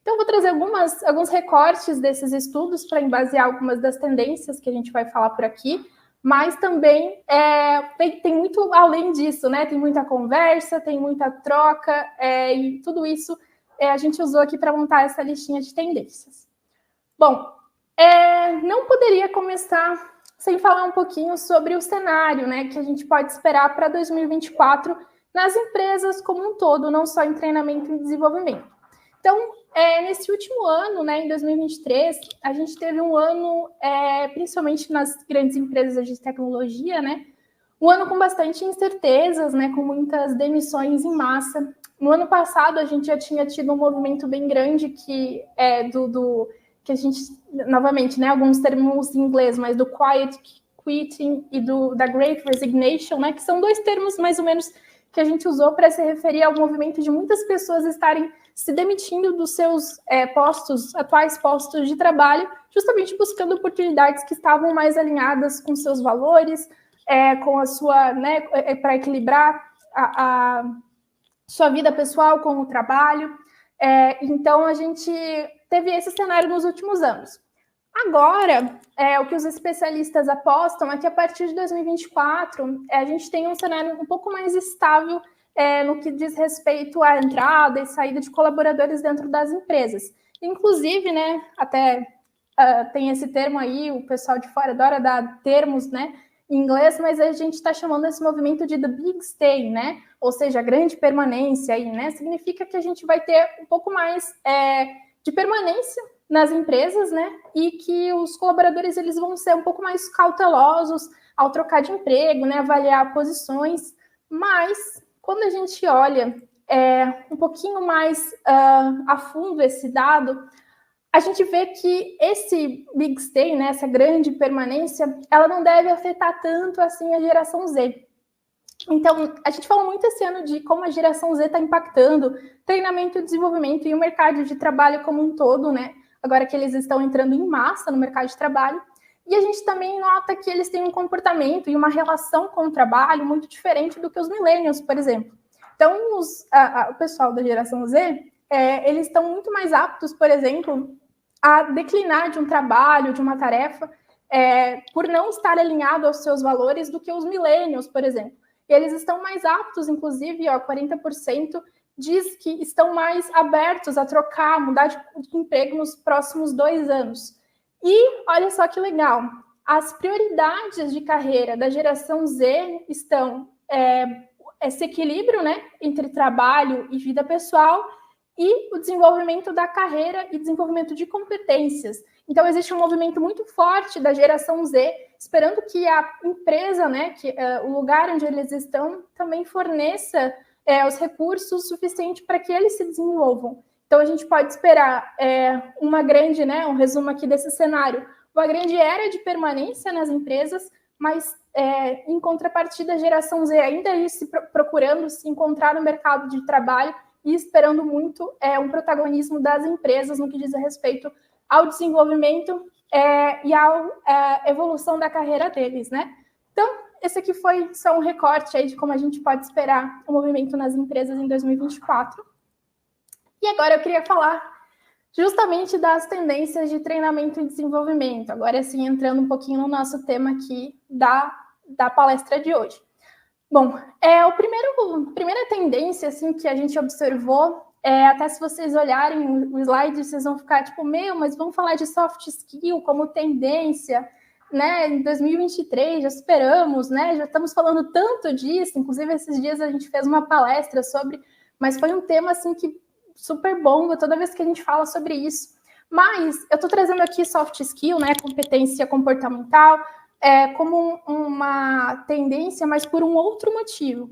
Então, eu vou trazer alguns recortes desses estudos para embasear algumas das tendências que a gente vai falar por aqui, mas também tem muito além disso, né? Tem muita conversa, tem muita troca, e tudo isso a gente usou aqui para montar essa listinha de tendências. Bom, não poderia começar sem falar um pouquinho sobre o cenário, né, que a gente pode esperar para 2024 nas empresas como um todo, não só em treinamento e desenvolvimento. Então, nesse último ano, né, em 2023, a gente teve um ano, principalmente nas grandes empresas de tecnologia, né, um ano com bastante incertezas, né, com muitas demissões em massa. No ano passado, a gente já tinha tido um movimento bem grande que que a gente, novamente, né, alguns termos em inglês, mas do quiet quitting e da great resignation, né, que são dois termos mais ou menos que a gente usou para se referir ao movimento de muitas pessoas estarem se demitindo dos seus atuais postos de trabalho, justamente buscando oportunidades que estavam mais alinhadas com seus valores, com a sua, né, para equilibrar a sua vida pessoal com o trabalho. Então, a gente teve esse cenário nos últimos anos. Agora, o que os especialistas apostam é que a partir de 2024, a gente tem um cenário um pouco mais estável no que diz respeito à entrada e saída de colaboradores dentro das empresas. Inclusive, né, até tem esse termo aí, o pessoal de fora adora dar termos, né, em inglês, mas a gente está chamando esse movimento de the big stay, né? Ou seja, a grande permanência aí, né? Significa que a gente vai ter um pouco mais de permanência nas empresas, né? E que os colaboradores eles vão ser um pouco mais cautelosos ao trocar de emprego, né? Avaliar posições. Mas quando a gente olha um pouquinho mais a fundo esse dado, a gente vê que esse big stay, né, essa grande permanência, ela não deve afetar tanto assim a geração Z. Então, a gente falou muito esse ano de como a geração Z está impactando treinamento e desenvolvimento e o mercado de trabalho como um todo, né? Agora que eles estão entrando em massa no mercado de trabalho. E a gente também nota que eles têm um comportamento e uma relação com o trabalho muito diferente do que os millennials, por exemplo. Então, o pessoal da geração Z, eles estão muito mais aptos, por exemplo, a declinar de um trabalho, de uma tarefa, por não estar alinhado aos seus valores do que os millennials, por exemplo. E eles estão mais aptos, inclusive, 40% diz que estão mais abertos a trocar, mudar de emprego nos próximos 2 anos. E olha só que legal, as prioridades de carreira da geração Z estão esse equilíbrio, né, entre trabalho e vida pessoal, e o desenvolvimento da carreira e desenvolvimento de competências. Então, existe um movimento muito forte da geração Z, esperando que a empresa, né, que o lugar onde eles estão, também forneça os recursos suficientes para que eles se desenvolvam. Então, a gente pode esperar uma grande, né, um resumo aqui desse cenário, uma grande era de permanência nas empresas, mas, em contrapartida, a geração Z ainda procurando se encontrar no mercado de trabalho e esperando muito um protagonismo das empresas no que diz respeito ao desenvolvimento e à evolução da carreira deles, né? Então, esse aqui foi só um recorte aí de como a gente pode esperar o movimento nas empresas em 2024. E agora eu queria falar justamente das tendências de treinamento e desenvolvimento. Agora, assim, entrando um pouquinho no nosso tema aqui da palestra de hoje. Bom, a primeira tendência assim, que a gente observou, até se vocês olharem o slide, vocês vão ficar tipo, mas vamos falar de soft skill como tendência, né? Em 2023 já superamos, né? Já estamos falando tanto disso, inclusive esses dias a gente fez uma palestra sobre, mas foi um tema assim que super bom toda vez que a gente fala sobre isso. Mas eu estou trazendo aqui soft skill, né? Competência comportamental, como uma tendência, mas por um outro motivo.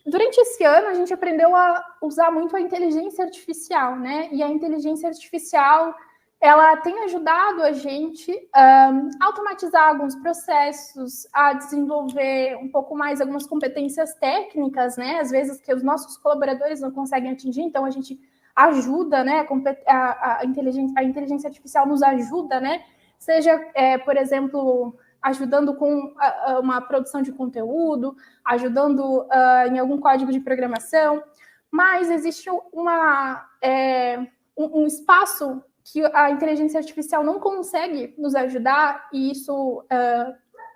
Durante esse ano, a gente aprendeu a usar muito a inteligência artificial, né? E a inteligência artificial, ela tem ajudado a gente a automatizar alguns processos, a desenvolver um pouco mais algumas competências técnicas, né? Às vezes que os nossos colaboradores não conseguem atingir, então a gente ajuda, né? A inteligência artificial nos ajuda, né? Seja, por exemplo, ajudando com uma produção de conteúdo, ajudando em algum código de programação, mas existe um espaço que a inteligência artificial não consegue nos ajudar, e isso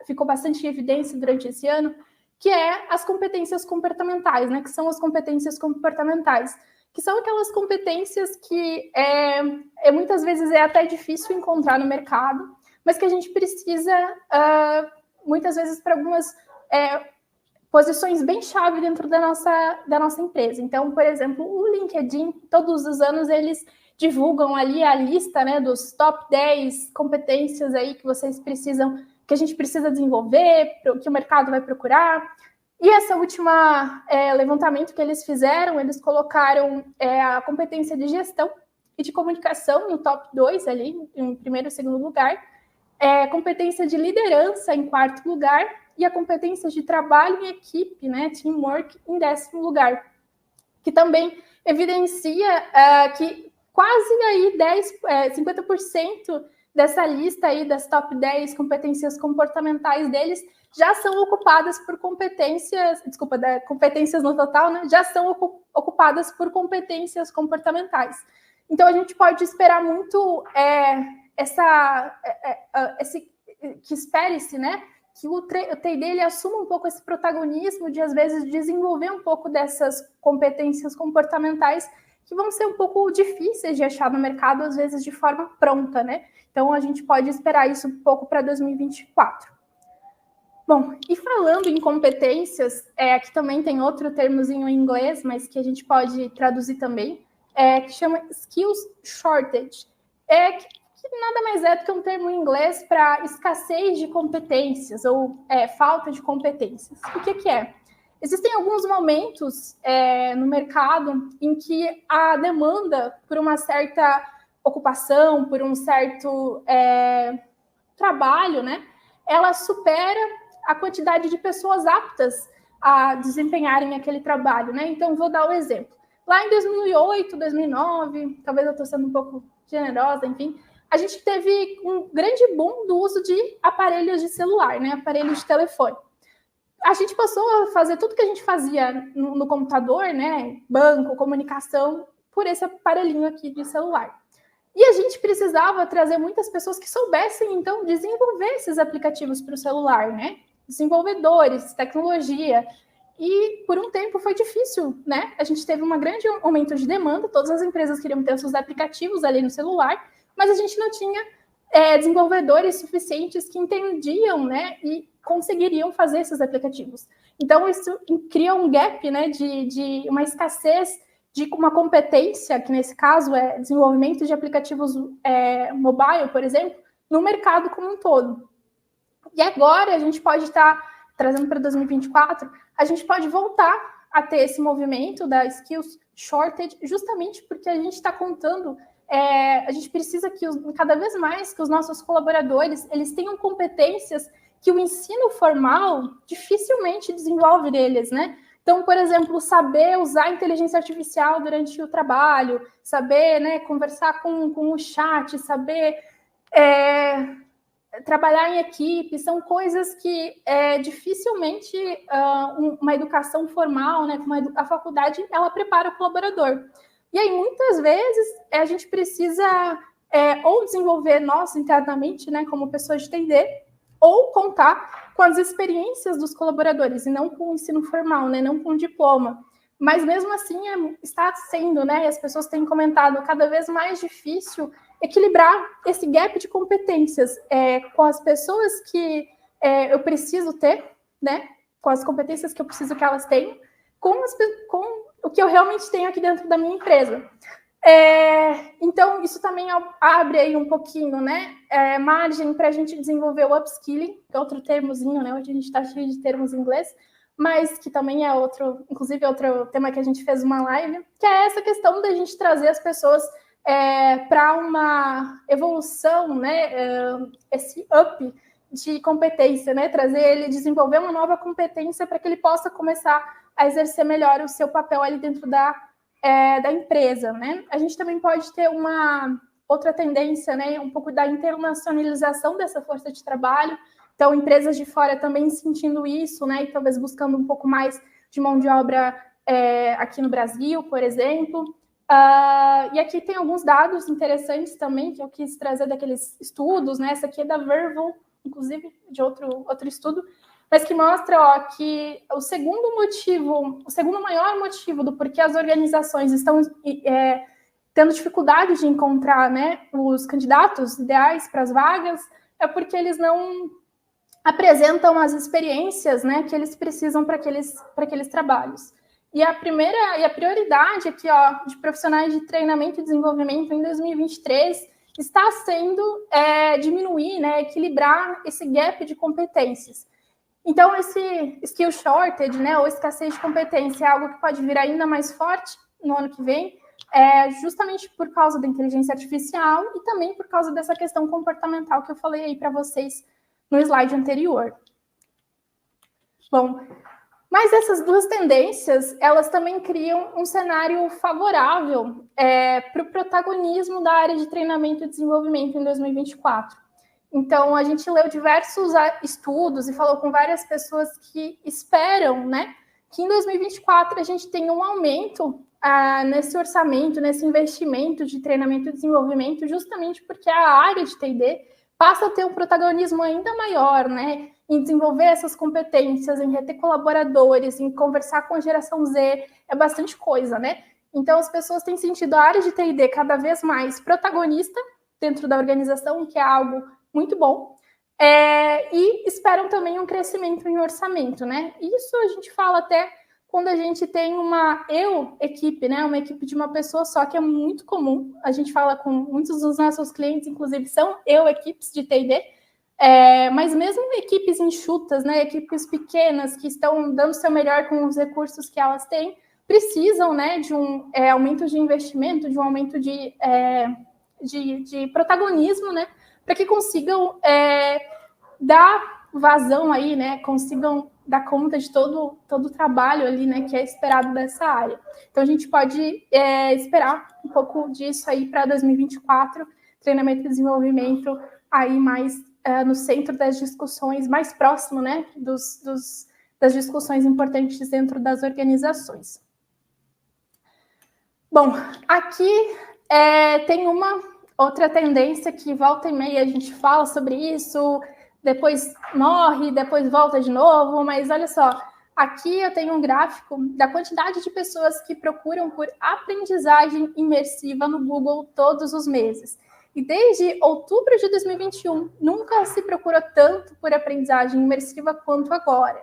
ficou bastante em evidência durante esse ano, que é as competências comportamentais, né? Que são as competências comportamentais, que são aquelas competências que muitas vezes é até difícil encontrar no mercado, mas que a gente precisa, muitas vezes, para algumas posições bem chave dentro da nossa empresa. Então, por exemplo, o LinkedIn, todos os anos, eles divulgam ali a lista, né, dos top 10 competências aí que vocês precisam, que a gente precisa desenvolver, que o mercado vai procurar. E essa última levantamento que eles fizeram, eles colocaram a competência de gestão e de comunicação no top 2 ali, em primeiro e segundo lugar, competência de liderança em quarto lugar, e a competência de trabalho em equipe, né, teamwork, em 10º lugar, que também evidencia que quase aí 50% dessa lista aí das top 10 competências comportamentais deles já são ocupadas por competências, competências no total, né, já são ocupadas por competências comportamentais. Então, a gente pode esperar muito que espere-se, né, que o T&D ele assuma um pouco esse protagonismo de, às vezes, desenvolver um pouco dessas competências comportamentais que vão ser um pouco difíceis de achar no mercado, às vezes, de forma pronta, né? Então, a gente pode esperar isso um pouco para 2024. Bom, e falando em competências, aqui também tem outro termozinho em inglês, mas que a gente pode traduzir também, que chama Skills Shortage. Que nada mais é do que um termo em inglês para escassez de competências ou falta de competências. O que é? Existem alguns momentos no mercado em que a demanda por uma certa ocupação, por um certo trabalho, né, ela supera a quantidade de pessoas aptas a desempenharem aquele trabalho, né? Então, vou dar um exemplo. Lá em 2008, 2009, talvez eu estou sendo um pouco generosa, enfim, a gente teve um grande boom do uso de aparelhos de celular, né? Aparelhos de telefone. A gente passou a fazer tudo que a gente fazia no computador, né? Banco, comunicação, por esse aparelhinho aqui de celular. E a gente precisava trazer muitas pessoas que soubessem, então, desenvolver esses aplicativos para o celular, né? Desenvolvedores, tecnologia. E por um tempo foi difícil, né? A gente teve um grande aumento de demanda, todas as empresas queriam ter os seus aplicativos ali no celular, mas a gente não tinha desenvolvedores suficientes que entendiam, né, e conseguiriam fazer esses aplicativos. Então, isso cria um gap, né, de uma escassez de uma competência, que nesse caso é desenvolvimento de aplicativos mobile, por exemplo, no mercado como um todo. E agora a gente pode estar trazendo para 2024, a gente pode voltar a ter esse movimento da skills shortage, justamente porque a gente está contando, a gente precisa que cada vez mais que os nossos colaboradores eles tenham competências que o ensino formal dificilmente desenvolve neles, né? Então, por exemplo, saber usar a inteligência artificial durante o trabalho, saber, né, conversar com o chat, saber trabalhar em equipe, são coisas que dificilmente uma educação formal, né, como a faculdade, ela prepara o colaborador. E aí, muitas vezes, a gente precisa ou desenvolver nós internamente, né, como pessoas de T&D, ou contar com as experiências dos colaboradores, e não com o ensino formal, né, não com o diploma. Mas, mesmo assim, está sendo, né, e as pessoas têm comentado, cada vez mais difícil equilibrar esse gap de competências com as pessoas que eu preciso ter, né, com as competências que eu preciso que elas tenham, com o que eu realmente tenho aqui dentro da minha empresa. Então, isso também abre aí um pouquinho, né, margem para a gente desenvolver o upskilling, que é outro termozinho, né, hoje a gente está cheio de termos em inglês, mas que também é inclusive outro tema que a gente fez uma live, que é essa questão da gente trazer as pessoas para uma evolução, né, esse up de competência, né, trazer ele, desenvolver uma nova competência para que ele possa começar a exercer melhor o seu papel ali dentro da empresa, né? A gente também pode ter uma outra tendência, né, um pouco da internacionalização dessa força de trabalho. Então, empresas de fora também sentindo isso, né, e talvez buscando um pouco mais de mão de obra aqui no Brasil, por exemplo. E aqui tem alguns dados interessantes também que eu quis trazer daqueles estudos, né? Essa aqui é da Vervo, inclusive de outro estudo, mas que mostra que o segundo maior motivo do porquê as organizações estão tendo dificuldade de encontrar, né, os candidatos ideais para as vagas é porque eles não apresentam as experiências, né, que eles precisam para aqueles trabalhos. E a prioridade aqui, de profissionais de treinamento e desenvolvimento em 2023 está sendo diminuir, né, equilibrar esse gap de competências. Então, esse skill shortage, né, ou escassez de competência, é algo que pode vir ainda mais forte no ano que vem, justamente por causa da inteligência artificial e também por causa dessa questão comportamental que eu falei aí para vocês no slide anterior. Bom, mas essas duas tendências, elas também criam um cenário favorável para o protagonismo da área de treinamento e desenvolvimento em 2024. Então, a gente leu diversos estudos e falou com várias pessoas que esperam, né, que em 2024 a gente tenha um aumento nesse orçamento, nesse investimento de treinamento e desenvolvimento, justamente porque a área de T&D passa a ter um protagonismo ainda maior, né, em desenvolver essas competências, em reter colaboradores, em conversar com a geração Z, é bastante coisa, né? Então, as pessoas têm sentido a área de T&D cada vez mais protagonista dentro da organização, que é algo muito bom, e esperam também um crescimento em orçamento, né? Isso a gente fala até quando a gente tem uma equipe, né? Uma equipe de uma pessoa só, que é muito comum. A gente fala com muitos dos nossos clientes, inclusive, são equipes de T&D, mas mesmo equipes enxutas, né? Equipes pequenas que estão dando o seu melhor com os recursos que elas têm, precisam, né, de um aumento de investimento, de um aumento de protagonismo, né? Para que consigam dar vazão aí, né? Consigam dar conta de todo o trabalho ali, né? Que é esperado dessa área. Então, a gente pode esperar um pouco disso aí para 2024, treinamento e desenvolvimento aí mais no centro das discussões, mais próximo, né? Das discussões importantes dentro das organizações. Bom, aqui tem uma outra tendência que volta e meia a gente fala sobre isso, depois morre, depois volta de novo, mas olha só, aqui eu tenho um gráfico da quantidade de pessoas que procuram por aprendizagem imersiva no Google todos os meses. E desde outubro de 2021, nunca se procurou tanto por aprendizagem imersiva quanto agora.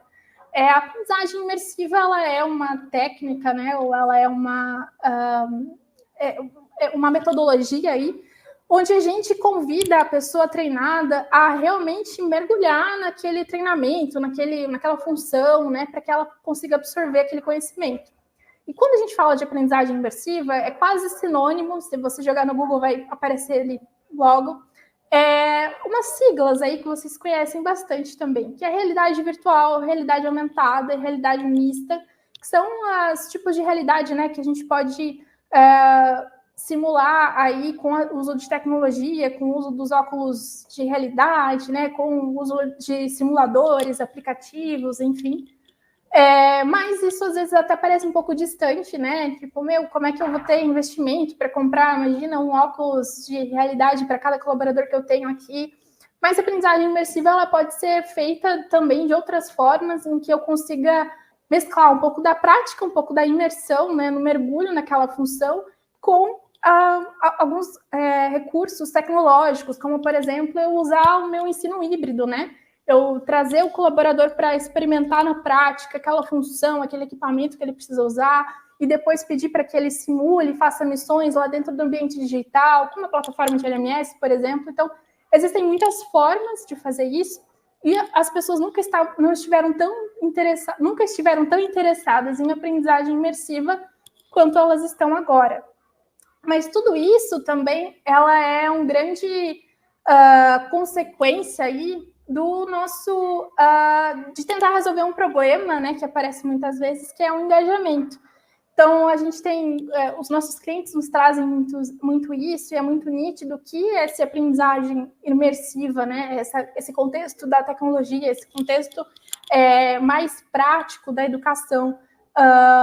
A aprendizagem imersiva, ela é uma técnica, né, ou ela é uma metodologia aí, onde a gente convida a pessoa treinada a realmente mergulhar naquele treinamento, naquela função, né, para que ela consiga absorver aquele conhecimento. E quando a gente fala de aprendizagem imersiva, é quase sinônimo, se você jogar no Google vai aparecer ali logo, umas siglas aí que vocês conhecem bastante também, que é a realidade virtual, realidade aumentada e realidade mista, que são os tipos de realidade, né, que a gente pode simular aí com o uso de tecnologia, com o uso dos óculos de realidade, né, com o uso de simuladores, aplicativos, enfim. Mas isso às vezes até parece um pouco distante, né? Tipo, como é que eu vou ter investimento para comprar, imagina, um óculos de realidade para cada colaborador que eu tenho aqui. Mas a aprendizagem imersiva, ela pode ser feita também de outras formas, em que eu consiga mesclar um pouco da prática, um pouco da imersão, né, no mergulho naquela função, com alguns recursos tecnológicos, como, por exemplo, eu usar o meu ensino híbrido, né? Eu trazer o colaborador para experimentar na prática aquela função, aquele equipamento que ele precisa usar, e depois pedir para que ele simule, faça missões lá dentro do ambiente digital, como a plataforma de LMS, por exemplo. Então, existem muitas formas de fazer isso, e as pessoas nunca estiveram tão interessadas em aprendizagem imersiva quanto elas estão agora. Mas tudo isso também, ela é uma grande consequência aí do nosso de tentar resolver um problema, né, que aparece muitas vezes, que é o engajamento. Então, a gente tem, os nossos clientes nos trazem muito isso, e é muito nítido que essa aprendizagem imersiva, né, esse contexto da tecnologia, esse contexto mais prático da educação,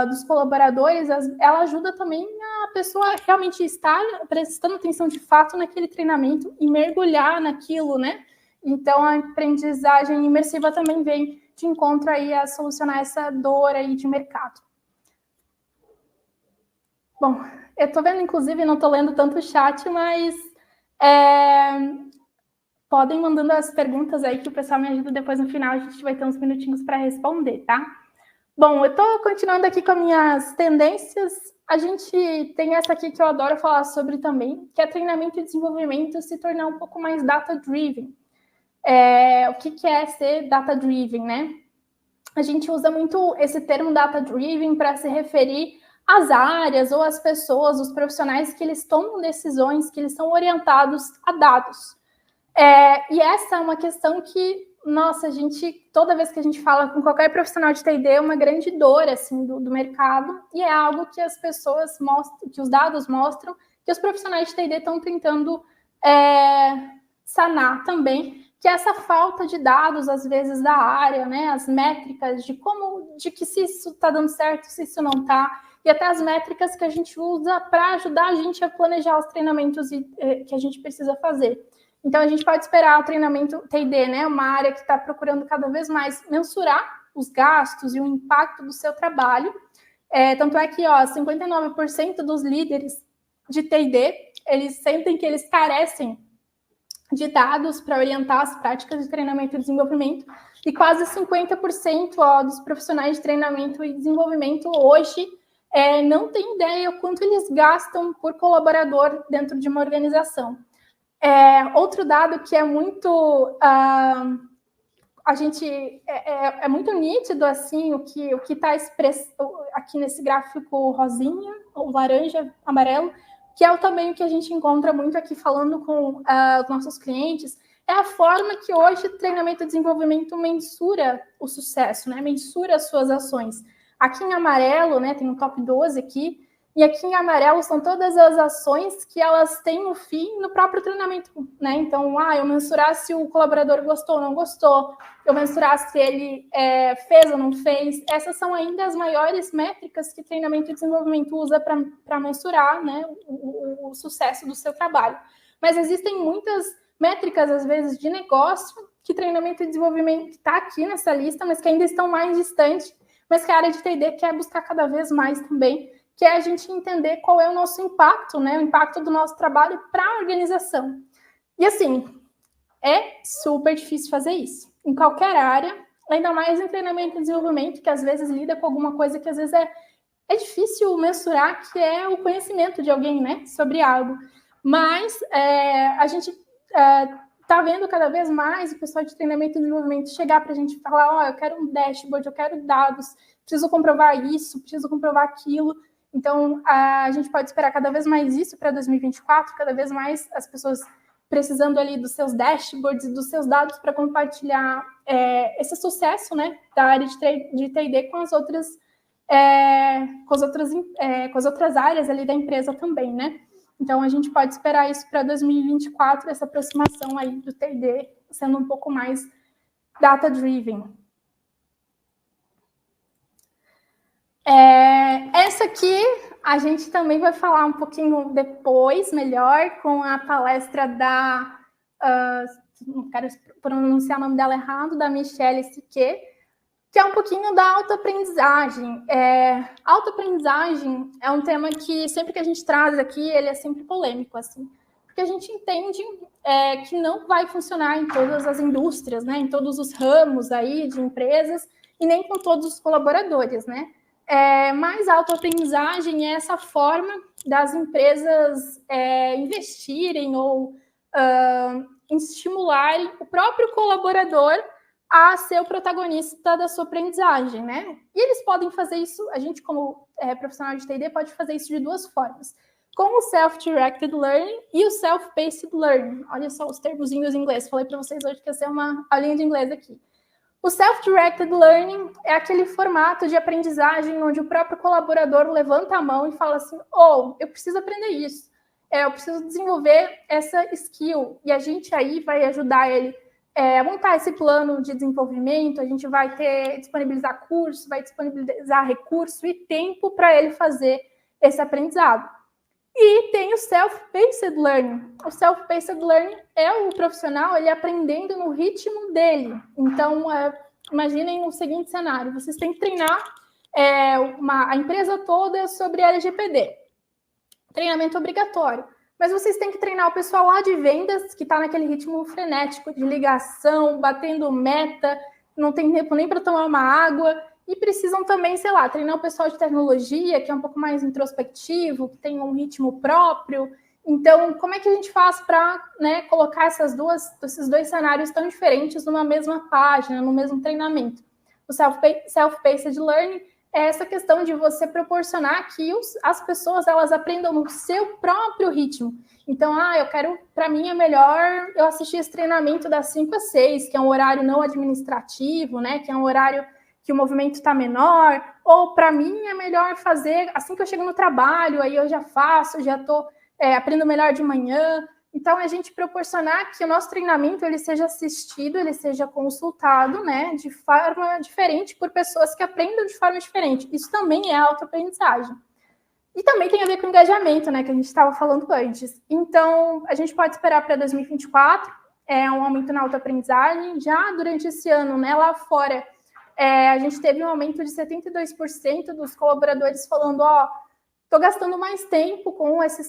dos colaboradores, ela ajuda também a pessoa realmente estar prestando atenção de fato naquele treinamento e mergulhar naquilo, né? Então, a aprendizagem imersiva também vem de encontro aí a solucionar essa dor aí de mercado. Bom, eu estou vendo, inclusive, não estou lendo tanto o chat, mas podem mandando as perguntas aí que o pessoal me ajuda depois no final, a gente vai ter uns minutinhos para responder, tá? Bom, eu estou continuando aqui com as minhas tendências. A gente tem essa aqui que eu adoro falar sobre também, que é treinamento e desenvolvimento se tornar um pouco mais data-driven. O que é ser data-driven, né? A gente usa muito esse termo data-driven para se referir às áreas ou às pessoas, os profissionais que eles tomam decisões, que eles são orientados a dados. E essa é uma questão que, nossa, a gente, toda vez que a gente fala com qualquer profissional de TI/D, é uma grande dor, assim, do mercado, e é algo que as pessoas mostram, que os dados mostram, que os profissionais de TI/D estão tentando sanar também, que é essa falta de dados, às vezes, da área, né, as métricas de que se isso está dando certo, se isso não está, e até as métricas que a gente usa para ajudar a gente a planejar os treinamentos que a gente precisa fazer. Então, a gente pode esperar o treinamento TI/D, né, uma área que está procurando cada vez mais mensurar os gastos e o impacto do seu trabalho. Tanto é que 59% dos líderes de TI/D, eles sentem que eles carecem de dados para orientar as práticas de treinamento e desenvolvimento, e quase 50% dos profissionais de treinamento e desenvolvimento hoje não têm ideia o quanto eles gastam por colaborador dentro de uma organização. Outro dado que é muito é muito nítido assim o que está expresso aqui nesse gráfico rosinha, ou laranja, amarelo, que é também o que a gente encontra muito aqui falando com os nossos clientes, é a forma que hoje o treinamento e desenvolvimento mensura o sucesso, né? Mensura as suas ações. Aqui em amarelo, né, tem um top 12 aqui, e aqui em amarelo são todas as ações que elas têm o fim no próprio treinamento, né? Então, eu mensurar se o colaborador gostou ou não gostou, eu mensurar se ele fez ou não fez. Essas são ainda as maiores métricas que treinamento e desenvolvimento usa para mensurar, né, o sucesso do seu trabalho. Mas existem muitas métricas, às vezes, de negócio, que treinamento e desenvolvimento está aqui nessa lista, mas que ainda estão mais distantes, mas que a área de T&D quer buscar cada vez mais também, que é a gente entender qual é o nosso impacto, né? O impacto do nosso trabalho para a organização. E assim, é super difícil fazer isso. Em qualquer área, ainda mais em treinamento e desenvolvimento, que às vezes lida com alguma coisa que às vezes é difícil mensurar, que é o conhecimento de alguém, né? Sobre algo. Mas a gente está vendo cada vez mais o pessoal de treinamento e desenvolvimento chegar para a gente falar, eu quero um dashboard, eu quero dados, preciso comprovar isso, preciso comprovar aquilo. Então, a gente pode esperar cada vez mais isso para 2024, cada vez mais as pessoas precisando ali dos seus dashboards e dos seus dados para compartilhar esse sucesso, né, da área de T&D com as outras áreas ali da empresa também, né? Então, a gente pode esperar isso para 2024, essa aproximação aí do T&D sendo um pouco mais data-driven. Essa aqui a gente também vai falar um pouquinho depois, melhor, com a palestra da... não quero pronunciar o nome dela errado, da Michelle Siquet, que é um pouquinho da autoaprendizagem. Autoaprendizagem é um tema que sempre que a gente traz aqui, ele é sempre polêmico, assim, porque a gente entende que não vai funcionar em todas as indústrias, né, em todos os ramos aí de empresas, e nem com todos os colaboradores, né? Mas a autoaprendizagem é essa forma das empresas investirem ou estimularem o próprio colaborador a ser o protagonista da sua aprendizagem, né? E eles podem fazer isso, a gente como profissional de T&D pode fazer isso de duas formas, com o Self-Directed Learning e o Self-Paced Learning. Olha só os termozinhos em inglês, falei para vocês hoje que ia ser uma aulinha de inglês aqui. O Self-Directed Learning é aquele formato de aprendizagem onde o próprio colaborador levanta a mão e fala assim, eu preciso aprender isso, eu preciso desenvolver essa skill, e a gente aí vai ajudar ele montar esse plano de desenvolvimento, a gente vai disponibilizar curso, vai disponibilizar recurso e tempo para ele fazer esse aprendizado. E tem o self-paced learning. O self-paced learning é o profissional ele aprendendo no ritmo dele. Então, imaginem o seguinte cenário: vocês têm que treinar a empresa toda sobre LGPD. Treinamento obrigatório. Mas vocês têm que treinar o pessoal lá de vendas, que está naquele ritmo frenético de ligação, batendo meta, não tem tempo nem para tomar uma água. E precisam também, sei lá, treinar o pessoal de tecnologia, que é um pouco mais introspectivo, que tem um ritmo próprio. Então, como é que a gente faz para, né, colocar esses dois cenários tão diferentes numa mesma página, no mesmo treinamento? O self-paced learning é essa questão de você proporcionar que as pessoas elas aprendam no seu próprio ritmo. Então, para mim é melhor eu assistir esse treinamento das 5 às 6, que é um horário não administrativo, né, que é um horário que o movimento está menor, ou para mim é melhor fazer assim que eu chego no trabalho, aí eu já faço, já estou aprendo melhor de manhã. Então, a gente proporcionar que o nosso treinamento ele seja assistido, ele seja consultado, né, de forma diferente por pessoas que aprendam de forma diferente. Isso também é autoaprendizagem. E também tem a ver com engajamento, né, que a gente estava falando antes. Então, a gente pode esperar para 2024 um aumento na autoaprendizagem. Já durante esse ano, né, lá fora, a gente teve um aumento de 72% dos colaboradores falando, estou gastando mais tempo com esse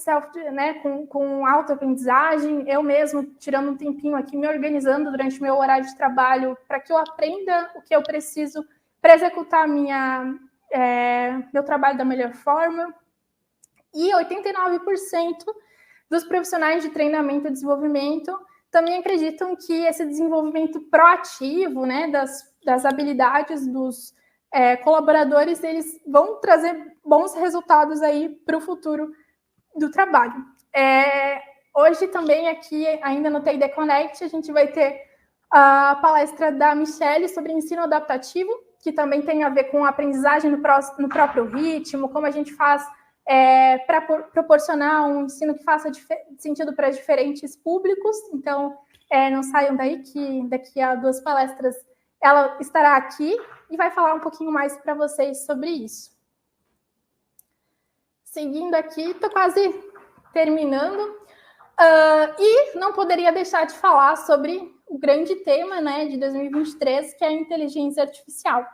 com autoaprendizagem, eu mesmo tirando um tempinho aqui, me organizando durante o meu horário de trabalho para que eu aprenda o que eu preciso para executar meu trabalho da melhor forma. E 89% dos profissionais de treinamento e desenvolvimento também acreditam que esse desenvolvimento proativo, né, das habilidades dos colaboradores, eles vão trazer bons resultados aí para o futuro do trabalho. Hoje também aqui, ainda no TID Connect, a gente vai ter a palestra da Michelle sobre ensino adaptativo, que também tem a ver com a aprendizagem no próprio ritmo, como a gente faz para proporcionar um ensino que faça sentido para diferentes públicos. Então, não saiam daí, que daqui a 2 palestras ela estará aqui e vai falar um pouquinho mais para vocês sobre isso. Seguindo aqui, estou quase terminando. E não poderia deixar de falar sobre o grande tema, né, de 2023, que é a inteligência artificial.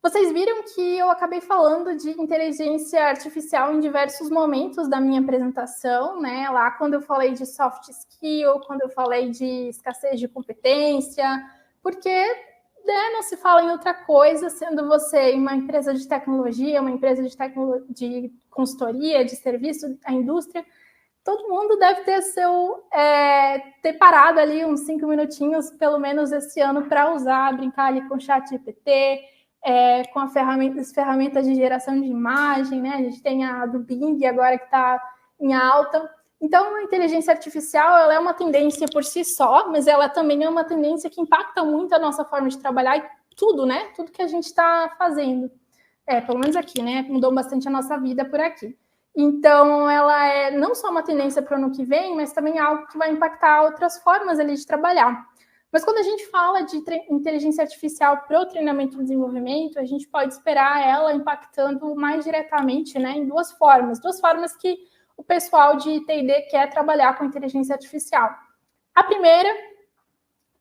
Vocês viram que eu acabei falando de inteligência artificial em diversos momentos da minha apresentação, né? Lá quando eu falei de soft skill, quando eu falei de escassez de competência, porque não se fala em outra coisa, sendo você uma empresa de tecnologia, uma empresa de consultoria, de serviço, a indústria, todo mundo deve ter parado ali uns 5 minutinhos, pelo menos esse ano, para usar, brincar ali com o ChatGPT, com as ferramentas de geração de imagem, né? A gente tem a do Bing agora que está em alta. Então, a inteligência artificial ela é uma tendência por si só, mas ela também é uma tendência que impacta muito a nossa forma de trabalhar e tudo, né? Tudo que a gente está fazendo. Pelo menos aqui, né? Mudou bastante a nossa vida por aqui. Então, ela é não só uma tendência para o ano que vem, mas também algo que vai impactar outras formas ali de trabalhar. Mas quando a gente fala de inteligência artificial para o treinamento e desenvolvimento, a gente pode esperar ela impactando mais diretamente, né, em 2 formas. 2 formas que o pessoal de TID quer trabalhar com inteligência artificial. A primeira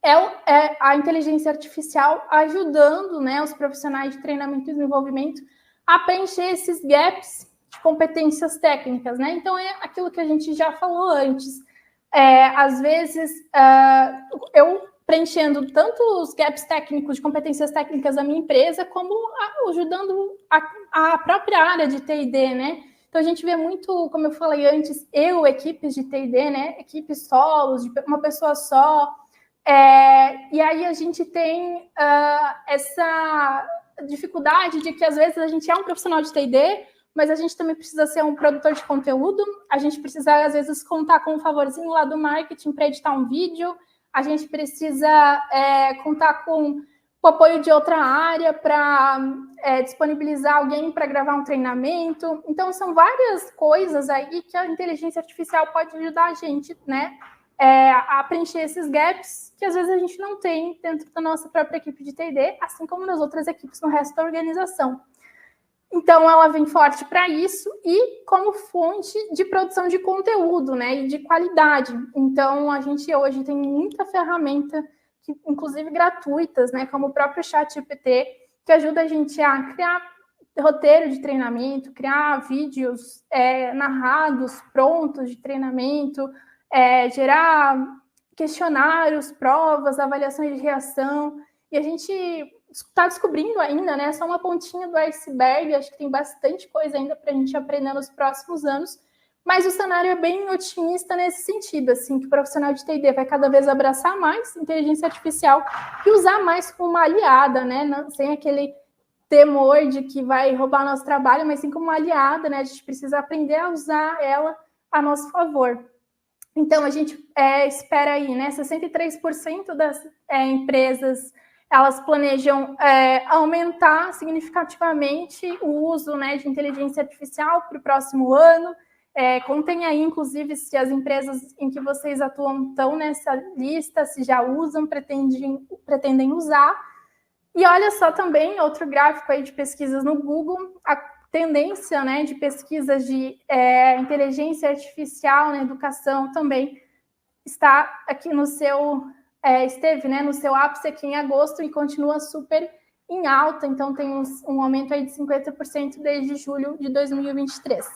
é a inteligência artificial ajudando, né, os profissionais de treinamento e desenvolvimento a preencher esses gaps de competências técnicas, né? Então, é aquilo que a gente já falou antes. Às vezes, eu preenchendo tanto os gaps técnicos de competências técnicas da minha empresa, como ajudando a própria área de TID, né? Então, a gente vê muito, como eu falei antes, equipes de TID, né? Equipes solos, de uma pessoa só. E aí a gente tem essa dificuldade de que, às vezes, a gente é um profissional de TID, mas a gente também precisa ser um produtor de conteúdo, a gente precisa, às vezes, contar com um favorzinho lá do marketing para editar um vídeo, a gente precisa contar com o apoio de outra área para disponibilizar alguém para gravar um treinamento. Então, são várias coisas aí que a inteligência artificial pode ajudar a gente, né, a preencher esses gaps que às vezes a gente não tem dentro da nossa própria equipe de T&D, assim como nas outras equipes no resto da organização. Então, ela vem forte para isso e como fonte de produção de conteúdo, né, e de qualidade. Então, a gente hoje tem muita ferramenta, inclusive gratuitas, né, como o próprio ChatGPT, que ajuda a gente a criar roteiro de treinamento, criar vídeos narrados, prontos de treinamento, gerar questionários, provas, avaliações de reação, e a gente está descobrindo ainda, né? Só uma pontinha do iceberg, acho que tem bastante coisa ainda para a gente aprender nos próximos anos, mas o cenário é bem otimista nesse sentido, assim, que o profissional de T&D vai cada vez abraçar mais inteligência artificial e usar mais como uma aliada, né? Sem aquele temor de que vai roubar nosso trabalho, mas sim como uma aliada, né? A gente precisa aprender a usar ela a nosso favor. Então, a gente espera aí, né? 63% das empresas, elas planejam aumentar significativamente o uso, né, de inteligência artificial para o próximo ano. Contem aí, inclusive, se as empresas em que vocês atuam estão nessa lista, se já usam, pretendem usar. E olha só também, outro gráfico aí de pesquisas no Google, a tendência, né, de pesquisas de inteligência artificial na educação também está aqui no seu... esteve, né, no seu ápice aqui em agosto e continua super em alta, então tem um aumento aí de 50% desde julho de 2023.